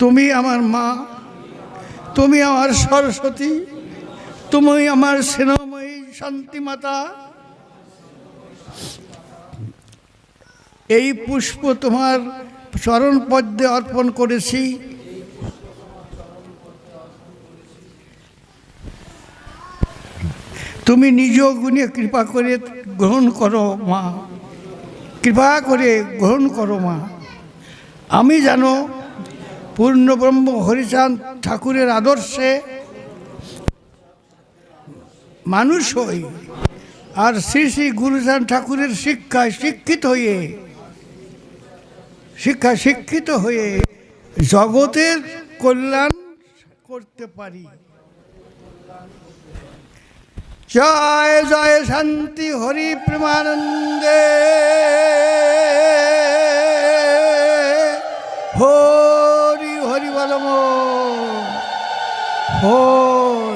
তুমি আমার মা, তুমি আমার সরস্বতী, তুমি আমার স্নেহময়ী শান্তিমাতা। এই পুষ্প তোমার চরণ পদ্মে অর্পণ করেছি। তুমি নিজ গুণে কৃপা করে গ্রহণ করো মা, কৃপা করে গ্রহণ করো মা। আমি জানো পূর্ণব্রহ্ম হরিচাঁদ ঠাকুরের আদর্শে মানুষ হই, আর শ্রী শ্রী গুরুচাঁদ ঠাকুরের শিক্ষিত হয়ে জগতের কল্যাণ করতে পারি। জয় জয় শান্তি হরি প্রেমানন্দে, হরি হরি বলম হরি।